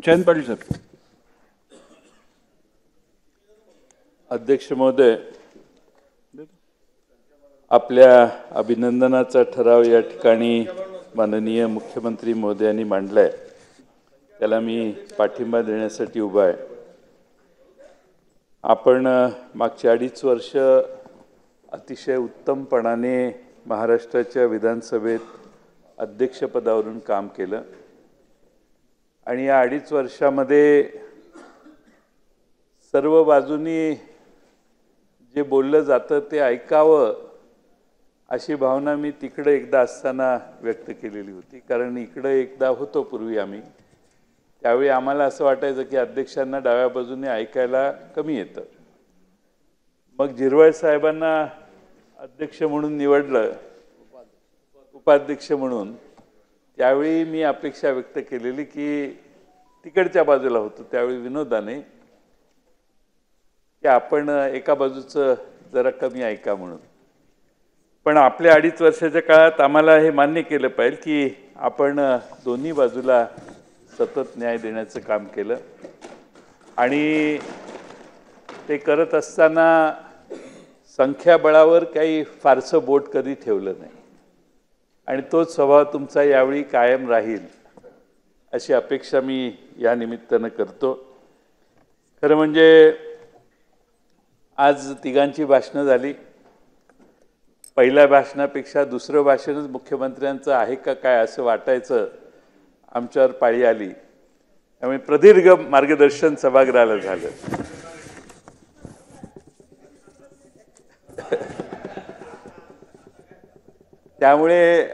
जयंत पाटील साहेब. अध्यक्ष महोदय, आपल्या अभिनंदनाचा ठराव या ठिकाणी माननीय मुख्यमंत्री महोदयांनी मांडलाय, त्याला मी पाठिंबा देण्यासाठी उभा आहे. आपण मागची 2.5 वर्ष अतिशय उत्तमपणाने महाराष्ट्राच्या विधानसभेत अध्यक्षपदावरून काम केलं आणि या 2.5 वर्षामध्ये सर्व बाजूंनी जे बोललं जातं ते ऐकावं अशी भावना मी तिकडे एकदा असताना व्यक्त केलेली होती. कारण इकडे एकदा होतो पूर्वी आम्ही, त्यावेळी आम्हाला असं वाटायचं की अध्यक्षांना डाव्या बाजूने ऐकायला कमी येतं. मग झिरवाळ साहेबांना अध्यक्ष म्हणून निवडलं, उपाध्यक्ष म्हणून. त्यावेळी मी अपेक्षा व्यक्त केलेली की तिकडच्या बाजूला होतो त्यावेळी विनोदाने की आपण एका बाजूचं जरा कमी ऐका म्हणून. पण आपल्या 2.5 वर्षाच्या काळात आम्हाला हे मान्य केलं पाहिजे की आपण दोन्ही बाजूला सतत न्याय देण्याचं काम केलं आणि ते करत असताना संख्याबळावर काही फारसं बोट कधी ठेवलं नाही आणि तोच स्वभाव तुमचा यावेळी कायम राहील अशी अपेक्षा मी या निमित्तानं करतो. खरं म्हणजे आज तिघांची भाषणं झाली. पहिल्या भाषणापेक्षा दुसरं भाषणच मुख्यमंत्र्यांचं आहे का काय असं वाटायचं आमच्यावर पाळी आली. त्यामुळे प्रदीर्घ मार्गदर्शन सभागृहाला झालं. त्यामुळे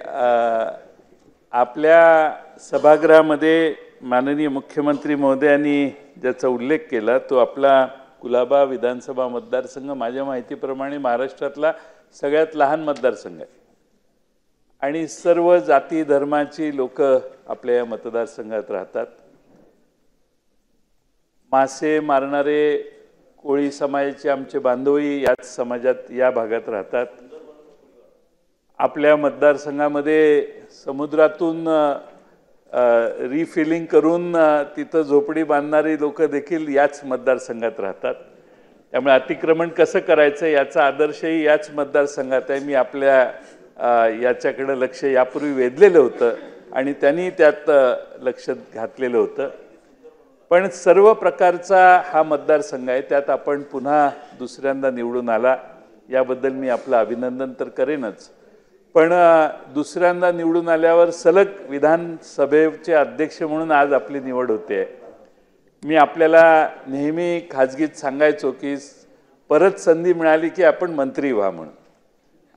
आपल्या सभागृहामध्ये माननीय मुख्यमंत्री महोदयांनी ज्याचा उल्लेख केला तो आपला कुलाबा विधानसभा मतदारसंघ माझ्या माहितीप्रमाणे महाराष्ट्रातला सगळ्यात लहान मतदारसंघ आहे आणि सर्व जाती धर्माची लोक आपल्या या मतदारसंघात राहतात. मासे मारणारे कोळी समाजाचे आमचे बांधवही याच समाजात या भागात राहतात. आपल्या मतदारसंघामध्ये समुद्रातून रिफिलिंग करून तिथं झोपडी बांधणारी लोक देखील याच मतदारसंघात राहतात. त्यामुळे अतिक्रमण कसं करायचं याचा आदर्शही याच मतदारसंघात आहे. मी आपल्या याच्याकडे लक्ष यापूर्वी वेधलेलं होतं आणि त्यांनी त्यात लक्ष घातलेलं होतं. पण सर्व प्रकारचा हा मतदारसंघ आहे, त्यात आपण पुन्हा दुसऱ्यांदा निवडून आला याबद्दल मी आपलं अभिनंदन तर करेनच. पण दुसऱ्यांदा निवडून आल्यावर सलग विधानसभेचे अध्यक्ष म्हणून आज आपली निवड होते. मी आपल्याला नेहमी खाजगीत सांगायचो की परत संधी मिळाली की आपण मंत्री व्हा म्हणून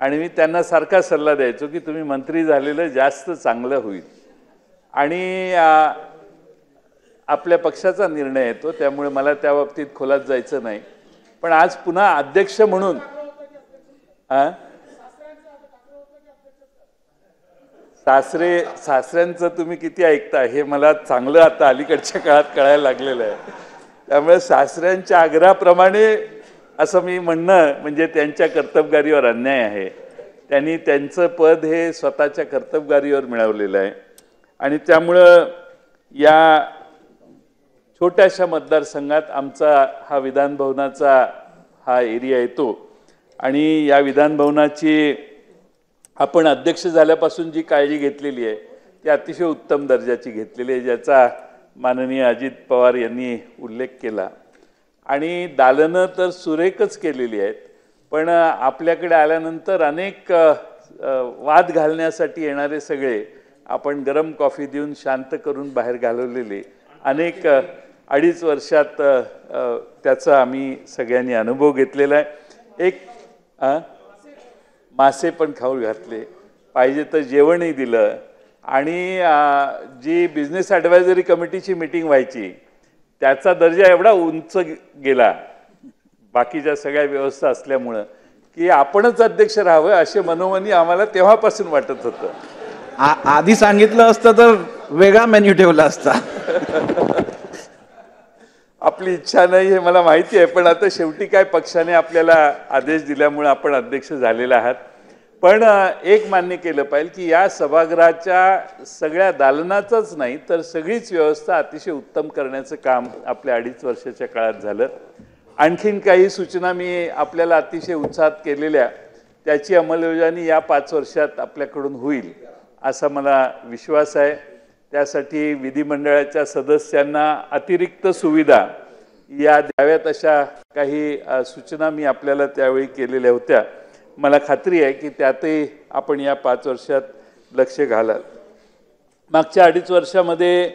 आणि मी त्यांना सारखा सल्ला द्यायचो की तुम्ही मंत्री झालेलं जास्त चांगलं होईल आणि आपल्या पक्षाचा निर्णय येतो त्यामुळे मला त्या बाबतीत खोलात जायचं नाही. पण आज पुन्हा अध्यक्ष म्हणून सासऱ्यांचं तुम्ही किती ऐकता हे मला चांगलं आता अलीकडच्या काळात कळायला लागलेलं आहे. त्यामुळे सासऱ्यांच्या आग्रहाप्रमाणे असं मी म्हणणं म्हणजे त्यांच्या कर्तबगारीवर अन्याय आहे. त्यांनी त्यांचं पद हे स्वतःच्या कर्तबगारीवर मिळवलेलं आहे आणि त्यामुळं या छोट्याशा मतदारसंघात आमचा हा विधानभवनाचा हा एरिया येतो आणि या विधानभवनाची आपण अध्यक्ष झाल्यापासून जी काळजी घेतलेली आहे ती अतिशय उत्तम दर्जाची घेतलेली आहे, ज्याचा माननीय अजित पवार यांनी उल्लेख केला. आणि दालनं तर सुरेखच केलेली आहेत, पण आपल्याकडे आल्यानंतर अनेक वाद घालण्यासाठी येणारे सगळे आपण गरम कॉफी देऊन शांत करून बाहेर घालवलेले अनेक 2.5 वर्षात त्याचा आम्ही सगळ्यांनी अनुभव घेतलेला आहे. एक मासे पण खाऊ घातले, पाहिजे तर जेवणही दिलं आणि जी बिझनेस ॲडवायझरी कमिटीची मीटिंग व्हायची त्याचा दर्जा एवढा उंच गेला बाकीच्या सगळ्या व्यवस्था असल्यामुळं की आपणच अध्यक्ष राहावं असे मनोमनी आम्हाला तेव्हापासून वाटत होतं. आधी सांगितलं असतं तर वेगळा मेन्यू ठेवला असता. आपली इच्छा नाही हे मला माहिती आहे, पण आता शेवटी काय पक्षाने आपल्याला आदेश दिल्यामुळे आपण अध्यक्ष झालेला आहात पण एक मान्य केलं पाहिजे की या सभागृहाच्या सगळ्या दालनाचंच नाही तर सगळीच व्यवस्था अतिशय उत्तम करण्याचं काम आपल्या 2.5 वर्षाच्या काळात झालं. आणखीन काही सूचना मी आपल्याला अतिशय उत्साहात केलेल्या त्याची अंमलबजावणी या 5 वर्षात आपल्याकडून होईल असा मला विश्वास आहे. त्यासाठी विधिमंडळाच्या सदस्यांना अतिरिक्त सुविधा या द्याव्यात अशा काही सूचना मी आपल्याला त्यावेळी केलेल्या होत्या. मला खात्री आहे की त्यातही आपण या 5 वर्षात लक्ष घालाल. मागच्या 2.5 वर्षामध्ये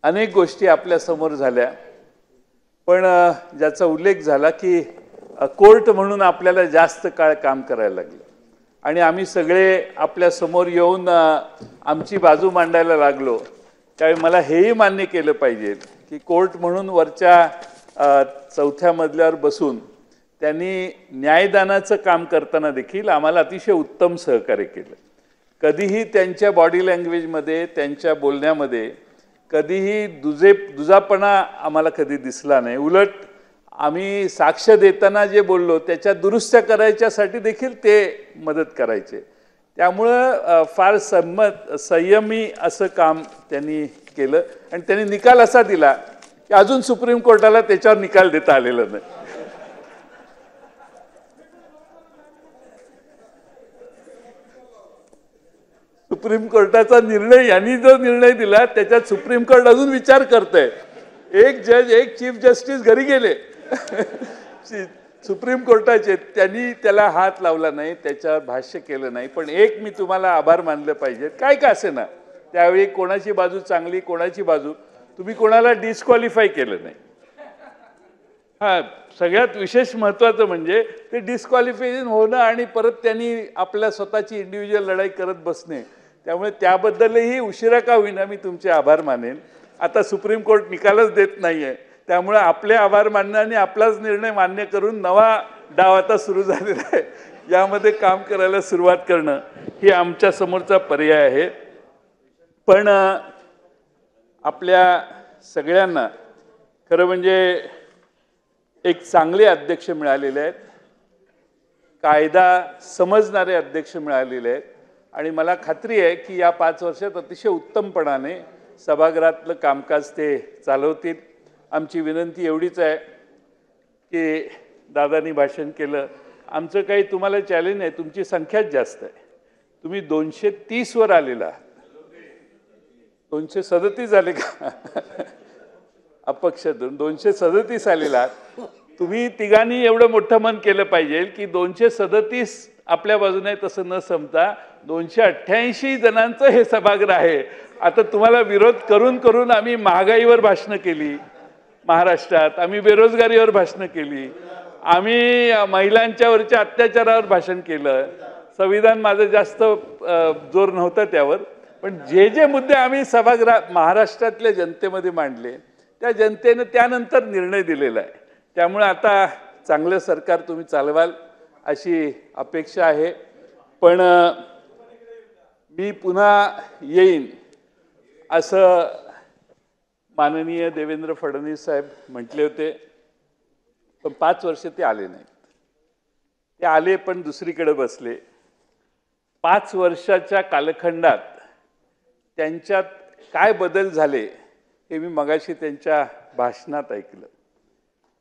अनेक गोष्टी आपल्या समोर झाल्या पण ज्याचा उल्लेख झाला की कोर्ट म्हणून आपल्याला जास्त काळ काम करायला लागलं आणि आम्ही सगळे आपल्या समोर येऊन आमची बाजू मांडायला लागलो. त्यावेळी मला हेही मान्य केलं पाहिजे की कोर्ट म्हणून वरच्या 4थ्या मजल्यावर बसून त्यांनी न्यायदानाचं काम करताना देखील आम्हाला अतिशय उत्तम सहकार्य केलं. कधीही त्यांच्या बॉडी लँग्वेजमध्ये त्यांच्या बोलण्यामध्ये कधीही दुजापणा आम्हाला कधी दिसला नाही. उलट आम्ही साक्ष देताना जे बोललो त्याच्या दुरुस्त्या करायच्यासाठी देखील ते मदत करायचे. त्यामुळं फार संयमी असं काम त्यांनी केलं आणि त्यांनी निकाल असा दिला की अजून सुप्रीम कोर्टाला त्याच्यावर निकाल देता आलेला नाही. सुप्रीम कोर्टाचा निर्णय यांनी जो निर्णय दिला त्याच्यात सुप्रीम कोर्ट अजून विचार करतंय. एक जज एक चीफ जस्टिस घरी गेले सुप्रीम कोर्टाचे, त्यांनी त्याला हात लावला नाही, त्याच्यावर भाष्य केलं नाही. पण एक मी तुम्हाला आभार मानलं पाहिजे, काय का असे ना त्यावेळी कोणाची बाजू चांगली कोणाची बाजू, तुम्ही कोणाला डिस्क्वालिफाय केलं नाही. हा सगळ्यात विशेष महत्त्वाचं म्हणजे ते डिस्क्वालिफिकेशन होणं आणि परत त्यांनी आपल्या स्वतःची इंडिव्हिज्युअल लढाई करत बसणे. त्यामुळे त्याबद्दलही उशिरा का होईना मी तुमचे आभार मानेन. आता सुप्रीम कोर्ट निकालच देत नाहीये त्यामुळे आपले आभार मानणं आणि आपलाच निर्णय मान्य करून नवा डाव आता सुरू झालेला आहे. यामध्ये काम करायला सुरुवात करणं ही आमच्या समोरचा पर्याय आहे. पण आपल्या सगळ्यांना खरं म्हणजे एक चांगले अध्यक्ष मिळालेले आहेत, कायदा समजणारे अध्यक्ष मिळालेले आहेत आणि मला खात्री आहे की या 5 वर्षात अतिशय उत्तमपणाने सभागृहातलं कामकाज ते चालवतील. आमची विनंती एवढीच आहे की दादांनी भाषण केलं, आमचं काही तुम्हाला चॅलेंज नाही, तुमची संख्याच जास्त आहे. तुम्ही 230 वर आलेला, 237 आले का अपक्ष 237 आलेला. तुम्ही तिघांनी एवढं मोठं मन केलं पाहिजे की 237 आपल्या बाजूने तसं न समता 288 जणांचं हे सभागृह आहे. आता तुम्हाला विरोध करून करून आम्ही महागाईवर भाषणं केली महाराष्ट्रात, आम्ही बेरोजगारीवर भाषणं केली, आम्ही महिलांच्यावरच्या अत्याचारावर भाषण केलं. संविधान माझं जास्त जोर नव्हता त्यावर, पण जे जे मुद्दे आम्ही सभागृहात महाराष्ट्रातल्या जनतेमध्ये मांडले त्या जनतेनं त्यानंतर निर्णय दिलेला आहे. त्यामुळे आता चांगलं सरकार तुम्ही चालवाल अशी अपेक्षा आहे. पण मी पुन्हा येईन असं माननीय देवेंद्र फडणवीस साहेब म्हटले होते, पण 5 वर्ष ते आले नाहीत. ते आले पण दुसरीकडे बसले. 5 वर्षाच्या कालखंडात त्यांच्यात काय बदल झाले हे मी मगाशी त्यांच्या भाषणात ऐकलं.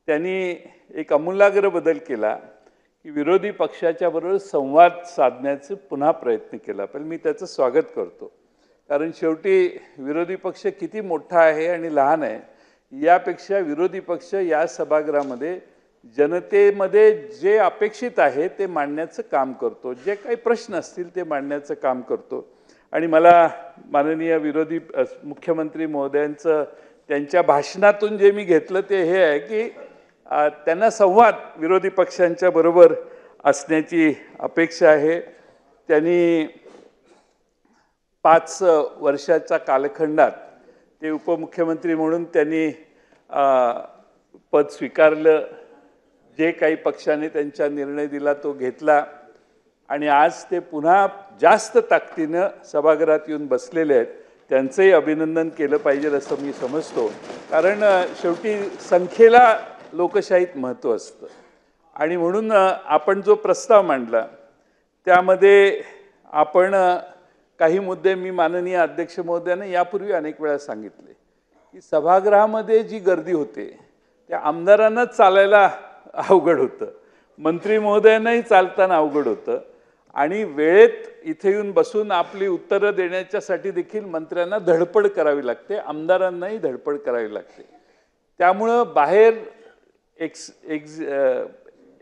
त्यांनी एक आमूलाग्र बदल केला की विरोधी पक्षाच्या बरोबर संवाद साधण्याचा पुन्हा प्रयत्न केला. पण मी त्याचं स्वागत करतो, कारण शेवटी विरोधी पक्ष किती मोठा आहे आणि लहान आहे यापेक्षा विरोधी पक्ष या सभागृहामध्ये जनतेमध्ये जे अपेक्षित आहे ते मांडण्याचं काम करतो, जे काही प्रश्न असतील ते मांडण्याचं काम करतो. आणि मला माननीय विरोधी मुख्यमंत्री महोदयांचं त्यांच्या भाषणातून जे मी घेतलं ते हे आहे की त्यांना संवाद विरोधी पक्षांच्या बरोबर असण्याची अपेक्षा आहे. त्यांनी 5 वर्षाच्या कालखंडात ते उपमुख्यमंत्री म्हणून त्यांनी पद स्वीकारलं. जे काही पक्षाने त्यांचा निर्णय दिला तो घेतला आणि आज ते पुन्हा जास्त ताकदीनं सभागृहात येऊन बसलेले आहेत. त्यांचंही अभिनंदन केलं पाहिजे असं मी समजतो, कारण शेवटी संख्येला लोकशाहीत महत्त्व असतं. आणि म्हणून आपण जो प्रस्ताव मांडला त्यामध्ये आपण काही मुद्दे मी माननीय अध्यक्ष महोदयांना यापूर्वी अनेक वेळा सांगितले की सभागृहामध्ये जी गर्दी होते त्या आमदारांनाच चालायला अवघड होतं, मंत्री महोदयांनाही चालताना अवघड होतं आणि वेळेत इथे येऊन बसून आपली उत्तरं देण्याच्यासाठी देखील मंत्र्यांना धडपड करावी लागते, आमदारांनाही धडपड करावी लागते. त्यामुळं बाहेर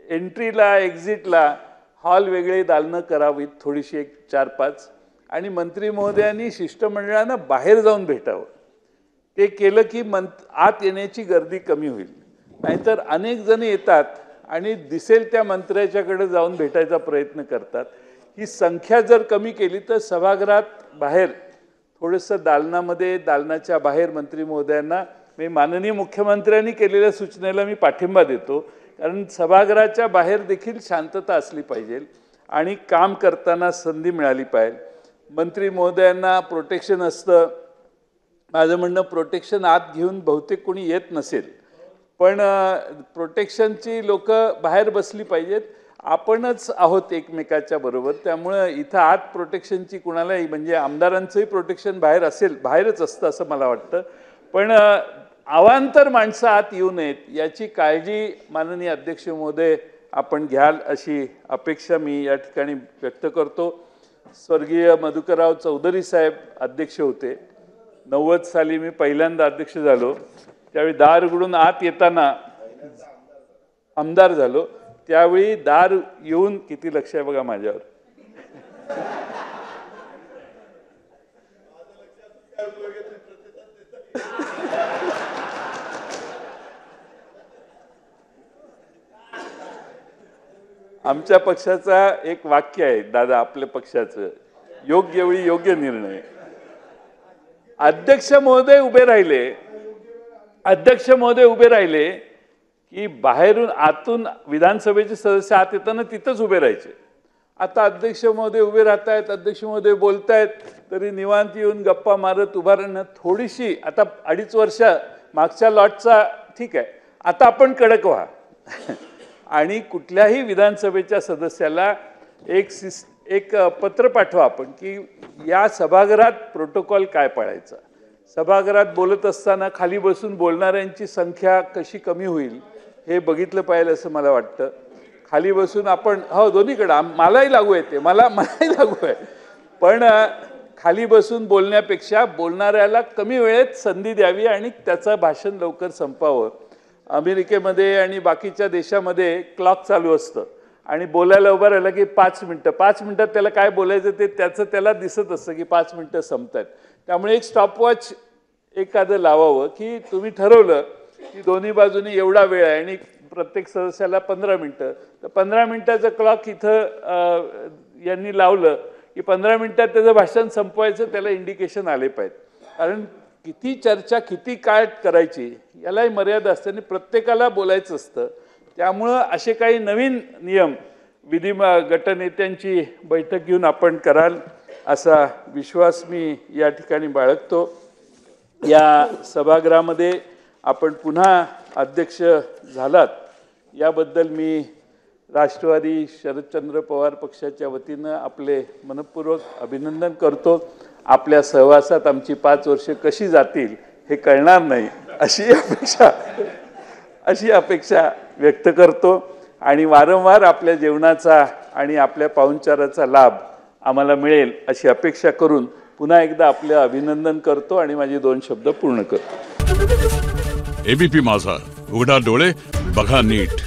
एंट्रीला एक्झिटला हॉल वेगळे दालनं करावीत, थोडीशी एक 4-5, आणि मंत्री महोदयांनी शिष्टमंडळानं बाहेर जाऊन भेटावं. ते केलं की आत येण्याची गर्दी कमी होईल. नाहीतर अनेक जण येतात आणि दिसेल त्या मंत्र्याच्याकडे जाऊन भेटायचा प्रयत्न करतात. ही संख्या जर कमी केली तर सभागृहात बाहेर थोडंसं दालनाच्या बाहेर मंत्री महोदयांना मी माननीय मुख्यमंत्र्यांनी केलेल्या सूचनेला मी पाठिंबा देतो. कारण सभागृहाच्या बाहेर देखील शांतता असली पाहिजे आणि काम करताना संधी मिळाली पाहिजे. मंत्री महोदयांना प्रोटेक्शन असतं. माझं म्हणणं प्रोटेक्शन आत घेऊन बहुतेक कोणी येत नसेल, पण प्रोटेक्शनची लोक बाहेर बसली पाहिजेत. आपणच आहोत एकमेकाच्या बरोबर, त्यामुळं इथं आत प्रोटेक्शनची कुणालाही, म्हणजे आमदारांचंही प्रोटेक्शन बाहेर असेल, बाहेरच असतं असं मला वाटतं. पण अवांतर माणसं आत येऊ नयेत याची काळजी माननीय अध्यक्ष महोदय आपण घ्याल अशी अपेक्षा मी या ठिकाणी व्यक्त करतो. स्वर्गीय मधुकरराव चौधरी साहेब अध्यक्ष होते. 90 साली मी पहिल्यांदा अध्यक्ष झालो. त्यावेळी दार उघडून आत येताना आमदार झालो. त्यावेळी दार येऊन किती लक्ष आहे बघा माझ्यावर. आमच्या पक्षाचा एक वाक्य आहे दादा, आपल्या पक्षाचं, योग्य वेळी योग्य निर्णय. अध्यक्ष महोदय उभे राहिले की बाहेरून आतून विधानसभेचे सदस्य आत येताना तिथंच उभे राहायचे. आता अध्यक्ष महोदय उभे राहतायत, अध्यक्ष महोदय बोलतायत, तरी निवांत येऊन गप्पा मारत उभा राहणं थोडीशी, आता 2.5 वर्ष मागच्या लॉटचा ठीक आहे, आता आपण कडक व्हा. आणि कुठल्याही विधानसभेच्या सदस्याला एक पत्र पाठवा आपण की या सभागृहात प्रोटोकॉल काय पाळायचा. सभागृहात बोलत असताना खाली बसून बोलणाऱ्यांची संख्या कशी कमी होईल हे बघितलं पाहिजे असं मला वाटतं. खाली बसून आपण दोन्हीकडं मलाही लागू आहे, मलाही लागू आहे, पण खाली बसून बोलण्यापेक्षा बोलणाऱ्याला कमी वेळेत संधी द्यावी आणि त्याचं भाषण लवकर संपावं. अमेरिकेमध्ये आणि बाकीच्या देशामध्ये क्लॉक चालू असतं आणि बोलायला उभं राहिलं की 5 मिनिटात त्याला काय बोलायचं ते त्याला दिसत असतं की 5 मिनिटं संपतात. त्यामुळे एक स्टॉपवॉच एखादं लावावं की तुम्ही ठरवलं की दोन्ही बाजूनी एवढा वेळ आहे आणि प्रत्येक सदस्याला 15 मिनिटं, तर 15 मिनिटाचं क्लॉक इथं यांनी लावलं की 15 मिनिटात त्याचं भाषण संपवायचं, त्याला इंडिकेशन आले पाहिजे. कारण किती चर्चा किती काळ करायची यालाही मर्यादा असते आणि प्रत्येकाला बोलायचं असतं. त्यामुळं असे काही नवीन नियम गटनेत्यांची बैठक घेऊन आपण कराल असा विश्वास मी या ठिकाणी बाळगतो. या सभागृहामध्ये आपण पुन्हा अध्यक्ष झालात याबद्दल मी राष्ट्रवादी शरदचंद्र पवार पक्षाच्या वतीनं आपले मनपूर्वक अभिनंदन करतो. आपल्या सहवासात आमची 5 वर्ष कशी जातील हे कळणार नाही अशी अपेक्षा व्यक्त करतो आणि वारंवार आपल्या जेवणाचा आणि आपल्या पाहुणचाराचा लाभ आम्हाला मिळेल अशी अपेक्षा करून पुन्हा एकदा आपलं अभिनंदन करतो आणि माझे 2 शब्द पूर्ण करतो. एबीपी माझा, उघडा डोळे बघा नीट.